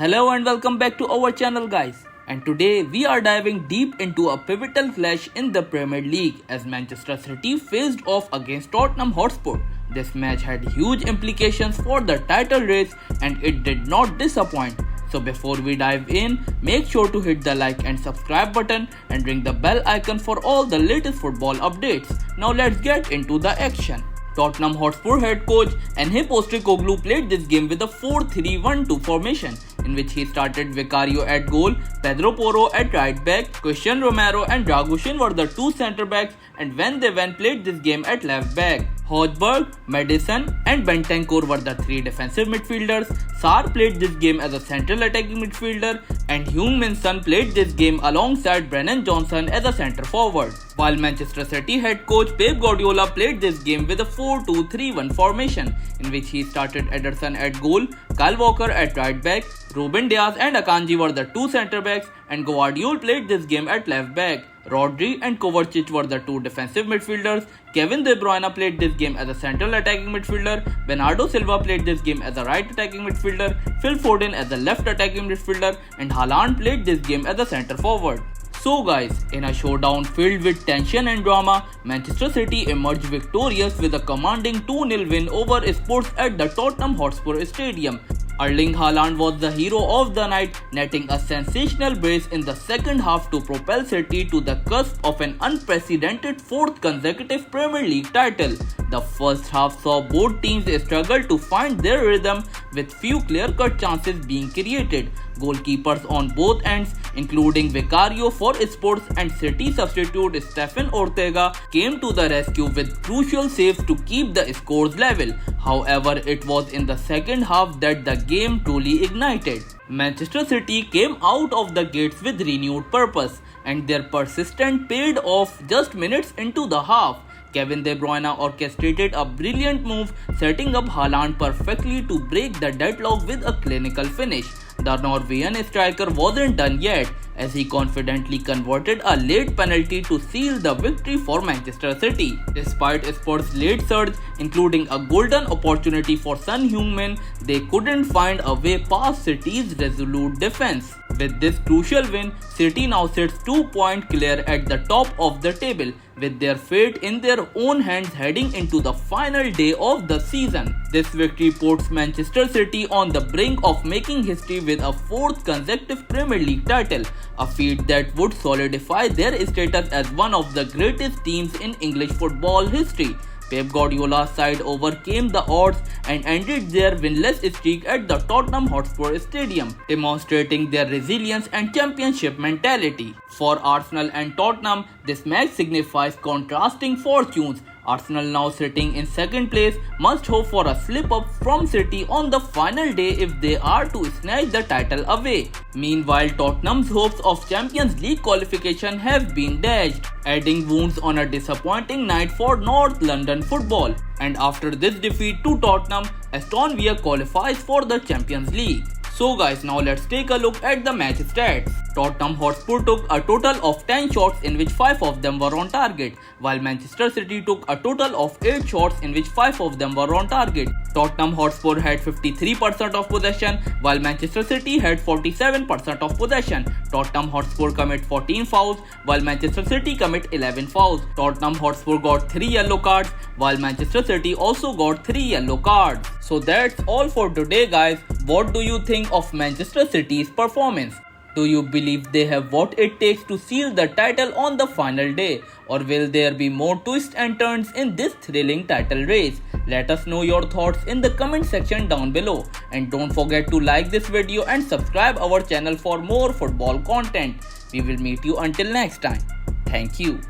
Hello and welcome back to our channel guys. And today we are diving deep into a pivotal clash in the Premier League as Manchester City faced off against Tottenham Hotspur. This match had huge implications for the title race and it did not disappoint. So before we dive in, make sure to hit the like and subscribe button and ring the bell icon for all the latest football updates. Now let's get into the action. Tottenham Hotspur head coach Ange Postecoglou played this game with a 4-3-1-2 formation, in which he started Vicario at goal, Pedro Porro at right back, Christian Romero and Dragushin were the two centre backs, and Van de Ven played this game at left back. Højbjerg, Maddison and Bentancur were the three defensive midfielders. Sarr played this game as a central attacking midfielder and Heung-min Son played this game alongside Brennan Johnson as a centre forward. While Manchester City head coach Pep Guardiola played this game with a 4-2-3-1 formation, in which he started Ederson at goal, Kyle Walker at right back, Ruben Dias and Akanji were the two centre backs, and Gvardiol played this game at left back. Rodri and Kovacic were the two defensive midfielders. Kevin De Bruyne played this game as a central attacking midfielder. Bernardo Silva played this game as a right attacking midfielder. Phil Foden as a left attacking midfielder. And Haaland played this game as a centre forward. So guys, in a showdown filled with tension and drama, Manchester City emerged victorious with a commanding 2-0 win over Spurs at the Tottenham Hotspur Stadium. Erling Haaland was the hero of the night, netting a sensational brace in the second half to propel City to the cusp of an unprecedented fourth consecutive Premier League title. The first half saw both teams struggle to find their rhythm, with few clear-cut chances being created. Goalkeepers on both ends, including Vicario for Spurs and City substitute Stefan Ortega, came to the rescue with crucial saves to keep the scores level. However, it was in the second half that the game truly ignited. Manchester City came out of the gates with renewed purpose, and their persistence paid off just minutes into the half. Kevin De Bruyne orchestrated a brilliant move, setting up Haaland perfectly to break the deadlock with a clinical finish. The Norwegian striker wasn't done yet, as he confidently converted a late penalty to seal the victory for Manchester City. Despite Spurs' late surge, including a golden opportunity for Son Heung-min, they couldn't find a way past City's resolute defense. With this crucial win, City now sits 2 points clear at the top of the table, with their fate in their own hands heading into the final day of the season. This victory puts Manchester City on the brink of making history with a fourth consecutive Premier League title, a feat that would solidify their status as one of the greatest teams in English football history. Pep Guardiola's side overcame the odds and ended their winless streak at the Tottenham Hotspur Stadium, demonstrating their resilience and championship mentality. For Arsenal and Tottenham, this match signifies contrasting fortunes. Arsenal, now sitting in second place, must hope for a slip-up from City on the final day if they are to snatch the title away. Meanwhile, Tottenham's hopes of Champions League qualification have been dashed, adding wounds on a disappointing night for North London football. And after this defeat to Tottenham, Aston Villa qualifies for the Champions League. So guys, now let's take a look at the match stats. Tottenham Hotspur took a total of 10 shots in which 5 of them were on target, while Manchester City took a total of 8 shots in which 5 of them were on target. Tottenham Hotspur had 53% of possession, while Manchester City had 47% of possession. Tottenham Hotspur commit 14 fouls, while Manchester City commit 11 fouls. Tottenham Hotspur got 3 yellow cards, while Manchester City also got 3 yellow cards. So that's all for today guys. What do you think of Manchester City's performance? Do you believe they have what it takes to seal the title on the final day? Or will there be more twists and turns in this thrilling title race? Let us know your thoughts in the comment section down below. And don't forget to like this video and subscribe our channel for more football content. We will meet you until next time. Thank you.